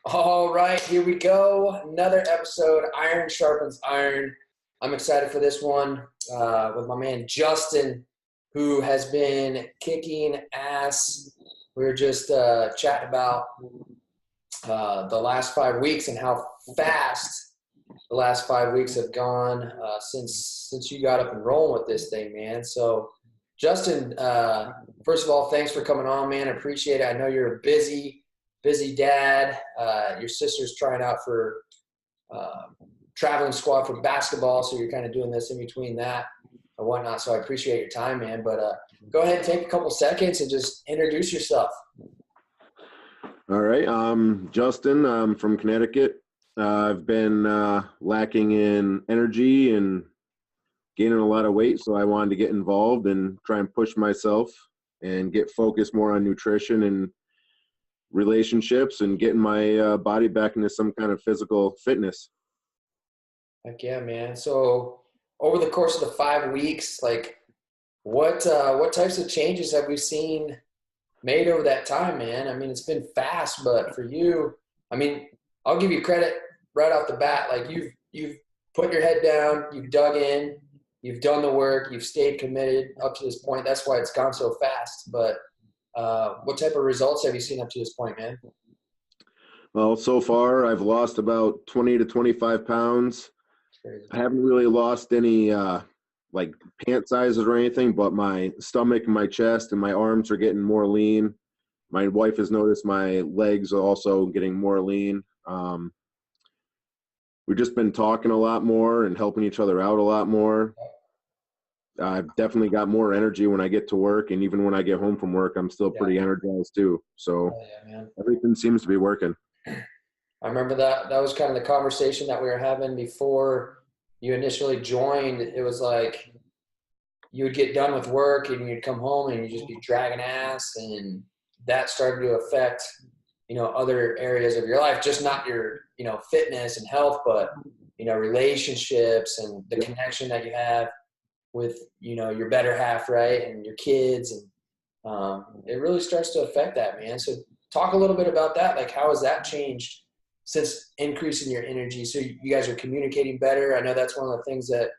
All right, here we go. Another episode, Iron Sharpens Iron. I'm excited for this one with my man Justin, who has been kicking ass. We were just chatting about the last 5 weeks and how fast the last 5 weeks have gone since you got up and rolling with this thing, man. So, Justin, first of all, thanks for coming on, man. I appreciate it. I know you're a busy dad. Your sister's trying out for traveling squad for basketball, so you're kind of doing this in between that and whatnot. So I appreciate your time, man. But go ahead and take a couple seconds and just introduce yourself. All right. Justin. I'm from Connecticut. I've been lacking in energy and gaining a lot of weight, so I wanted to get involved and try and push myself and get focused more on nutrition and relationships and getting my body back into some kind of physical fitness. Heck yeah, man. So over the course of the 5 weeks, like what types of changes have we seen made over that time, man? I mean, it's been fast, but for you, I mean, I'll give you credit right off the bat. Like you've put your head down, you've dug in, you've done the work, you've stayed committed up to this point. That's why it's gone so fast. But what type of results have you seen up to this point, man? Well, so far I've lost about 20 to 25 pounds. I haven't really lost any like pant sizes or anything, but my stomach and my chest and my arms are getting more lean. My wife has noticed my legs are also getting more lean. We've just been talking a lot more and helping each other out a lot more. I've definitely got more energy when I get to work, and even when I get home from work, I'm still pretty energized too. So everything seems to be working. I remember that was kind of the conversation that we were having before you initially joined. It was like you would get done with work and you'd come home and you'd just be dragging ass, and that started to affect, other areas of your life, just not your, fitness and health, but, relationships and the connection that you have with, your better half, right, and your kids. And it really starts to affect that, man. So talk a little bit about that. Like, how has that changed since increasing your energy? So you guys are communicating better. I know that's one of the things that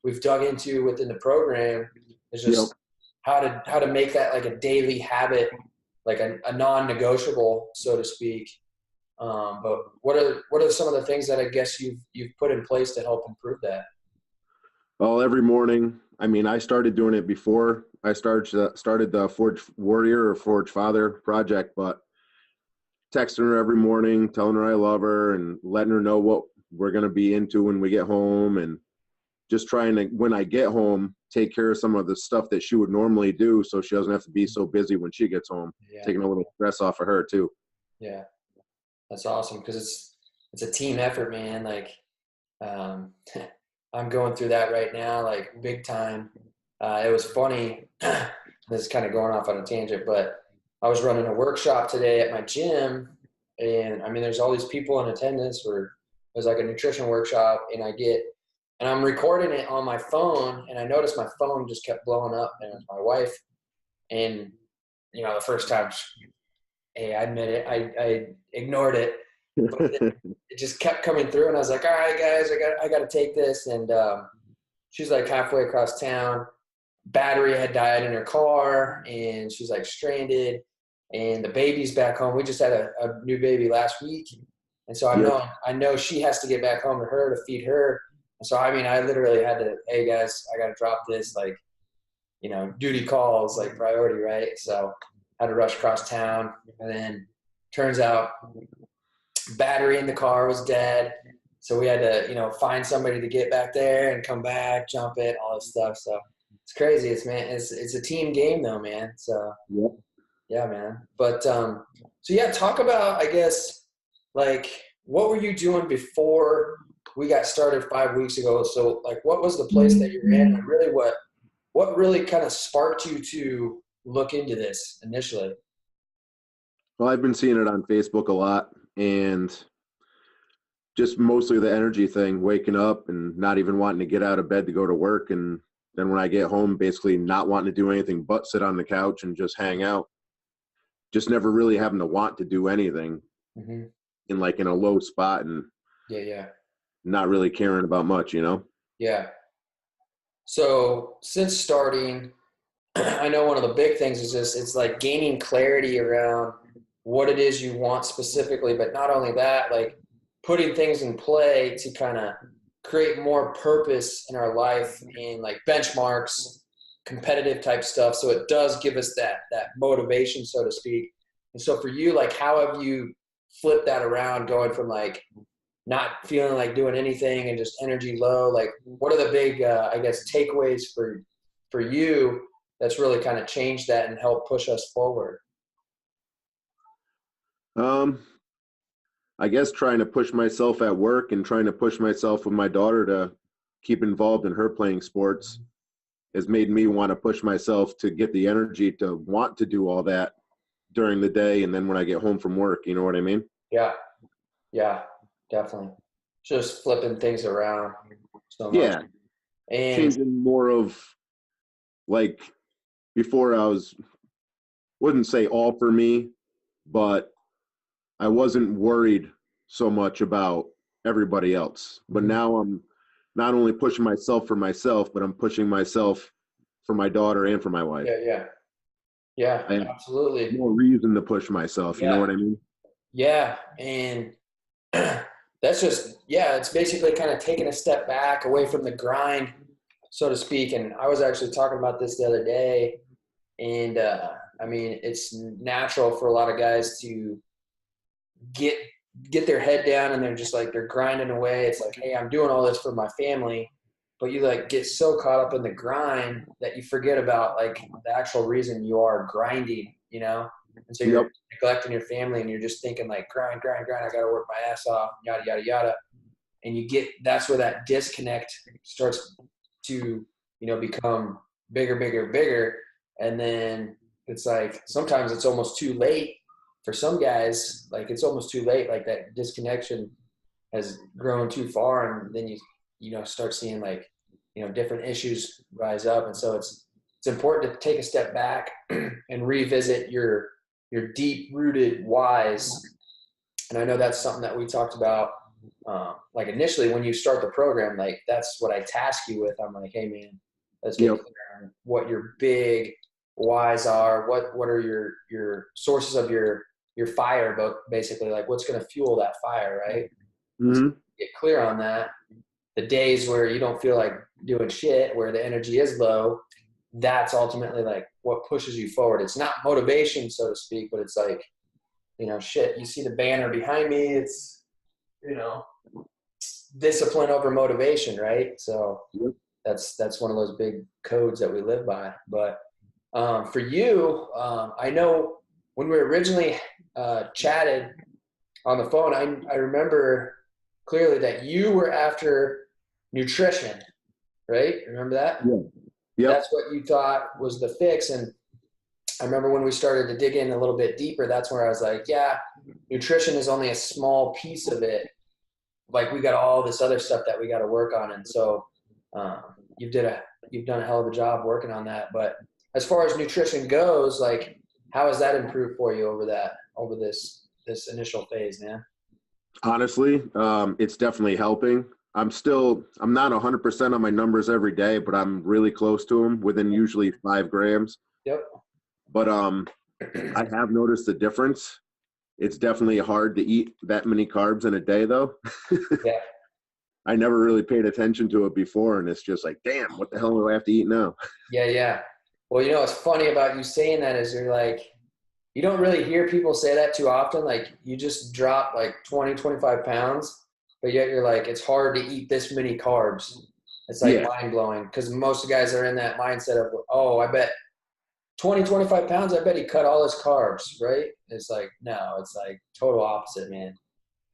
we've dug into within the program is just how to make that like a daily habit, like a non-negotiable, so to speak. But what are some of the things that I guess you've put in place to help improve that? Well, every morning, I mean, I started doing it before I started the Forge Warrior or Forge Father project, but texting her every morning, telling her I love her and letting her know what we're going to be into when we get home, and just trying to, when I get home, take care of some of the stuff that she would normally do so she doesn't have to be so busy when she gets home, taking a little stress off of her too. Yeah, that's awesome because it's a team effort, man. Like, I'm going through that right now, like big time. It was funny. This is kind of going off on a tangent, but I was running a workshop today at my gym, and I mean, there's all these people in attendance. Where it was like a nutrition workshop, and I'm recording it on my phone, and I noticed my phone just kept blowing up, and it was my wife. And the first time, hey, I admit it, I ignored it, but it just kept coming through, and I was like, all right, guys, I got to take this. And she's like halfway across town. Battery had died in her car, and she's like stranded, and the baby's back home. We just had a new baby last week, and so I know she has to get back home to her to feed her. And so I mean, I literally had to, hey guys, I got to drop this, like, duty calls, like priority, right? So I had to rush across town, and then turns out battery in the car was dead, so we had to find somebody to get back there and come back, jump it, all this stuff. So it's crazy. It's a team game though, man. So yeah, man. But so yeah, talk about, I guess, like, what were you doing before we got started 5 weeks ago? So like, what was the place that you were in, and really what really kind of sparked you to look into this initially? Well, I've been seeing it on Facebook a lot, and just mostly the energy thing, waking up and not even wanting to get out of bed to go to work. And then when I get home, basically not wanting to do anything but sit on the couch and just hang out. Just never really having to want to do anything. Mm-hmm. in a low spot and Yeah. not really caring about much, you know? Yeah. So since starting, I know one of the big things is just it's like gaining clarity around what it is you want specifically, but not only that, like putting things in play to kind of create more purpose in our life in like benchmarks, competitive type stuff. So it does give us that motivation, so to speak. And so for you, like how have you flipped that around going from like not feeling like doing anything and just energy low? Like what are the big, I guess, takeaways for you that's really kind of changed that and helped push us forward? Um, I guess trying to push myself at work and trying to push myself with my daughter to keep involved in her playing sports has made me want to push myself to get the energy to want to do all that during the day. And then when I get home from work, you know what I mean? Yeah, yeah, definitely. Just flipping things around so much. Yeah. And Changing more of like before wouldn't say all for me, but I wasn't worried so much about everybody else. But now I'm not only pushing myself for myself, but I'm pushing myself for my daughter and for my wife. yeah, I have absolutely. more reason to push myself. You know Yeah, what I mean? yeah. And that's just, yeah, it's basically kind of taking a step back away from the grind, so to speak. And I was actually talking about this the other day. And I mean, it's natural for a lot of guys to get get their head down and they're just like they're grinding away. It's like, hey, I'm doing all this for my family, but you like get so caught up in the grind that you forget about like the actual reason you are grinding, you know? And so you're Yep. neglecting your family and you're just thinking like grind, I gotta work my ass off, yada yada yada. And you get that's where that disconnect starts to, become bigger. And then it's like sometimes it's almost too late for some guys, like it's almost too late, like that disconnection has grown too far, and then you start seeing like different issues rise up. And so it's important to take a step back and revisit your deep rooted whys. And I know that's something that we talked about, like initially when you start the program, like that's what I task you with. I'm like, hey man, let's get Yep. clear on what your big whys are. What are your sources of your fire, but basically like what's going to fuel that fire, right? And so Mm-hmm. get clear on that. The days where you don't feel like doing shit, where the energy is low, that's ultimately like what pushes you forward. It's not motivation, so to speak, but it's like, shit, you see the banner behind me. It's, discipline over motivation, right? So Yep. that's one of those big codes that we live by. But for you, I know when we originally chatted on the phone, I remember clearly that you were after nutrition, right? Remember that? Yeah. Yep. That's what you thought was the fix. And I remember when we started to dig in a little bit deeper, that's where I was like, yeah, nutrition is only a small piece of it. Like we got all this other stuff that we got to work on. And so um, you've done a hell of a job working on that. But as far as nutrition goes, like how has that improved for you over this initial phase, man? Honestly, it's definitely helping. I'm not 100% on my numbers every day, but I'm really close to them within usually 5 grams. Yep. But I have noticed the difference. It's definitely hard to eat that many carbs in a day, though. Yeah. I never really paid attention to it before, and it's just like, damn, what the hell do I have to eat now? Yeah. Well, what's funny about you saying that is you're like, you don't really hear people say that too often. Like you just drop like 20, 25 pounds, but yet you're like, it's hard to eat this many carbs. It's like Yeah, mind blowing because most guys are in that mindset of, oh, I bet 20, 25 pounds, I bet he cut all his carbs, right? It's like, no, it's like total opposite, man.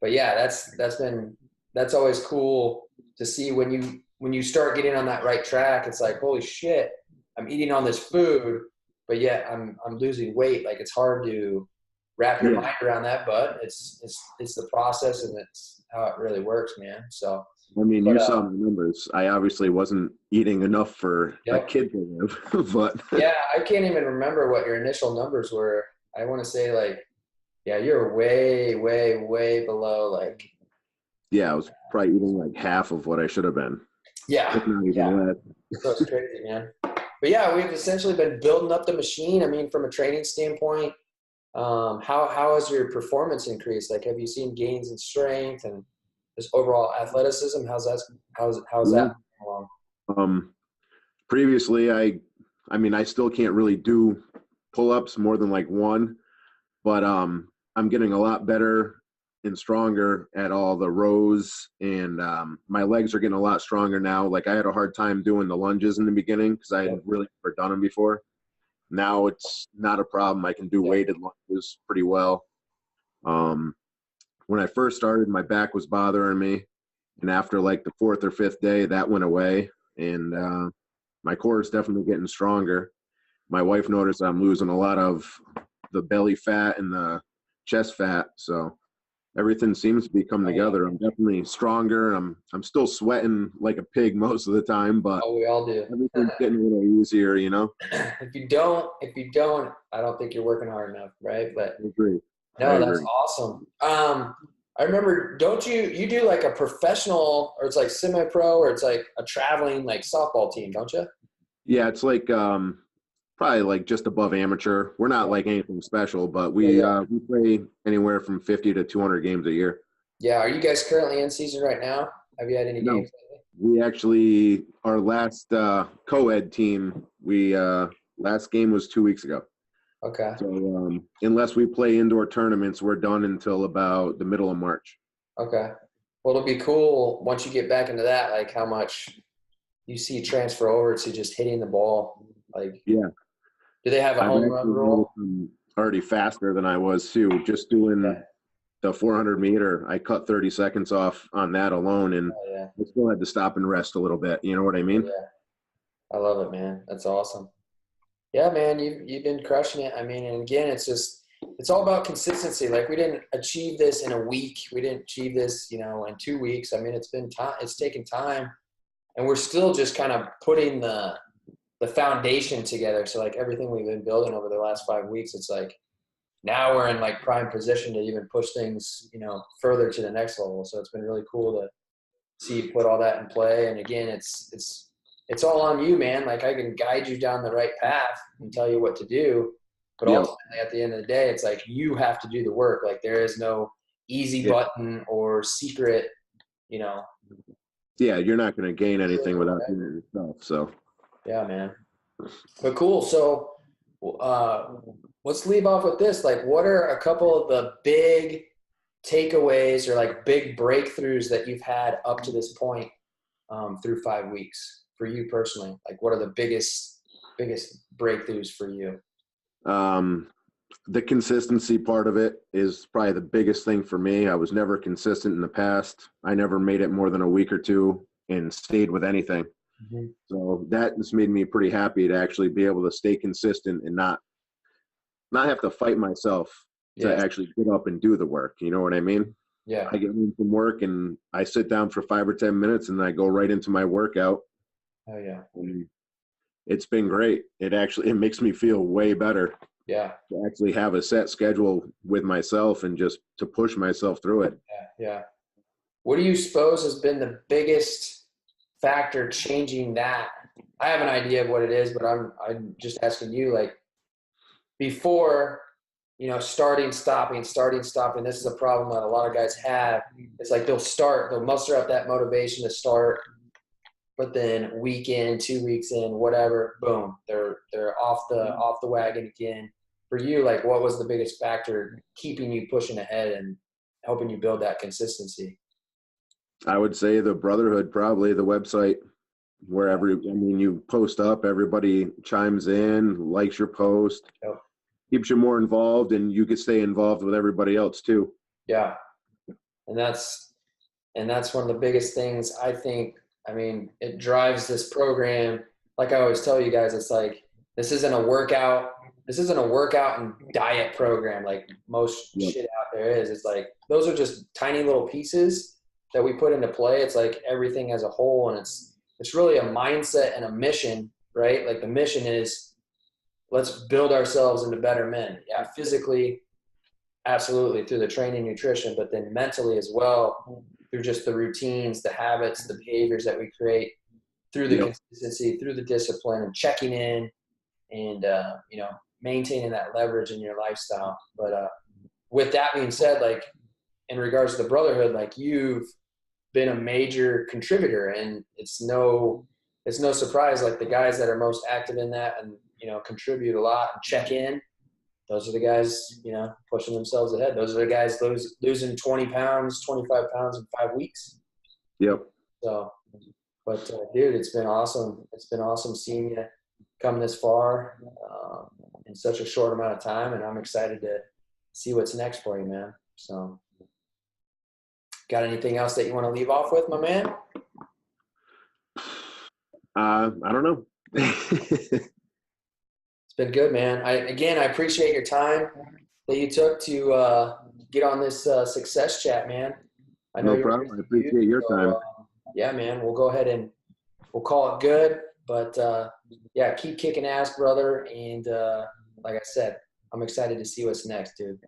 But yeah, that's always cool to see when you start getting on that right track. It's like, holy shit, I'm eating on this food, but yet I'm losing weight. Like it's hard to wrap your yeah. mind around that, but it's the process and it's how it really works, man. So, I mean, but you saw my numbers. I obviously wasn't eating enough for a yep. kid to live, but Yeah, I can't even remember what your initial numbers were. I want to say like Yeah, you're way, way, way below like. Yeah, I was probably eating like half of what I should have been, Yeah, if not even yeah. less. So it's crazy, man. But yeah, we've essentially been building up the machine. I mean, from a training standpoint, how has your performance increased? Like, have you seen gains in strength and just overall athleticism? How's Yeah. that along? Um, Previously, I mean, I still can't really do pull-ups more than like one, but I'm getting a lot better and stronger at all the rows, and my legs are getting a lot stronger now. Like I had a hard time doing the lunges in the beginning because I had Yep. really never done them before. Now it's not a problem. I can do Yep. weighted lunges pretty well. Um, when I first started, my back was bothering me, and after like the fourth or fifth day, that went away, and my core is definitely getting stronger. My wife noticed I'm losing a lot of the belly fat and the chest fat, so everything seems to be coming Oh, yeah. together. I'm definitely stronger. I'm still sweating like a pig most of the time, but Oh, we all do. everything's getting a little easier, you know? If you don't, I don't think you're working hard enough, right? But I agree. I no, that's agree. awesome. I remember, don't you do like a professional or it's like semi-pro or it's like a traveling like softball team, don't you? Yeah, it's like probably like just above amateur. We're not Yeah, like anything special, but yeah, yeah. we play anywhere from 50 to 200 games a year. Yeah. Are you guys currently in season right now? Have you had any No, games lately? we actually our last co-ed team, we last game was 2 weeks ago. Okay. So unless we play indoor tournaments, we're done until about the middle of March. Okay. Well, it'll be cool once you get back into that, like how much you see transfer over to just hitting the ball. Like, Yeah, do they have a I've home run actually noticed rule? I'm already faster than I was too. Just Yeah. doing the 400 meter, I cut 30 seconds off on that alone, and Oh, yeah. I still had to stop and rest a little bit. You know what I Oh, mean? yeah. I love it, man. That's awesome. Yeah, man, you've been crushing it. I mean, and again, it's all about consistency. Like we didn't achieve this in a week. We didn't achieve this, in 2 weeks. I mean, it's been time. It's taken time, and we're still just kind of putting the foundation together. So like everything we've been building over the last 5 weeks, it's like now we're in like prime position to even push things, further to the next level. So it's been really cool to see you put all that in play. And again, it's all on you, man. Like I can guide you down the right path and tell you what to do, but Yep. ultimately at the end of the day, it's like you have to do the work. Like there is no easy Yeah. button or secret, you know. Yeah, you're not going to gain anything without Right? doing it yourself. So, Yeah, man. But cool. So uh, let's leave off with this. Like, what are a couple of the big takeaways or like big breakthroughs that you've had up to this point through 5 weeks for you personally? Like, what are the biggest breakthroughs for you? um, the consistency part of it is probably the biggest thing for me. I was never consistent in the past. I never made it more than a week or two and stayed with anything. Mm-hmm. So that has made me pretty happy to actually be able to stay consistent and not have to fight myself to Yes. actually get up and do the work. You know what I mean? Yeah. I get home from work and I sit down for 5 or 10 minutes and I go right into my workout. Oh yeah. And it's been great. It makes me feel way better Yeah. to actually have a set schedule with myself and just to push myself through it. Yeah. Yeah. What do you suppose has been the biggest factor changing that? I have an idea of what it is, but I'm just asking you, like before, starting, stopping. This is a problem that a lot of guys have. It's like they'll muster up that motivation to start, but then week in, 2 weeks in, whatever, boom, they're off the wagon again. For you, like what was the biggest factor keeping you pushing ahead and helping you build that consistency? I would say the brotherhood, probably the website where you post up, everybody chimes in, likes your post, Yep. keeps you more involved, and you could stay involved with everybody else too. Yeah. And that's one of the biggest things I think. I mean, it drives this program. Like I always tell you guys, it's like this isn't a workout. This isn't a workout and diet program like most Yep. shit out there is. It's like those are just tiny little pieces that we put into play. It's like everything as a whole, and it's really a mindset and a mission, right? Like the mission is let's build ourselves into better men. Yeah, physically, Absolutely, through the training, nutrition, but then mentally as well, through just the routines, the habits, the behaviors that we create, through the Yep. consistency, through the discipline, and checking in, and maintaining that leverage in your lifestyle. But with that being said, like in regards to the brotherhood, like you've been a major contributor, and it's no surprise. Like the guys that are most active in that, and contribute a lot and check in, those are the guys, pushing themselves ahead. Those are the guys losing 20 pounds, 25 pounds in 5 weeks. Yep. So, but dude, it's been awesome. It's been awesome seeing you come this far in such a short amount of time, and I'm excited to see what's next for you, man. So, got anything else that you want to leave off with, my man? I don't know. It's been good, man. I appreciate your time that you took to get on this success chat, man. I know No you're a problem. I busy dude, appreciate your so time. yeah, man. We'll go ahead and we'll call it good. But yeah, keep kicking ass, brother. And like I said, I'm excited to see what's next, dude.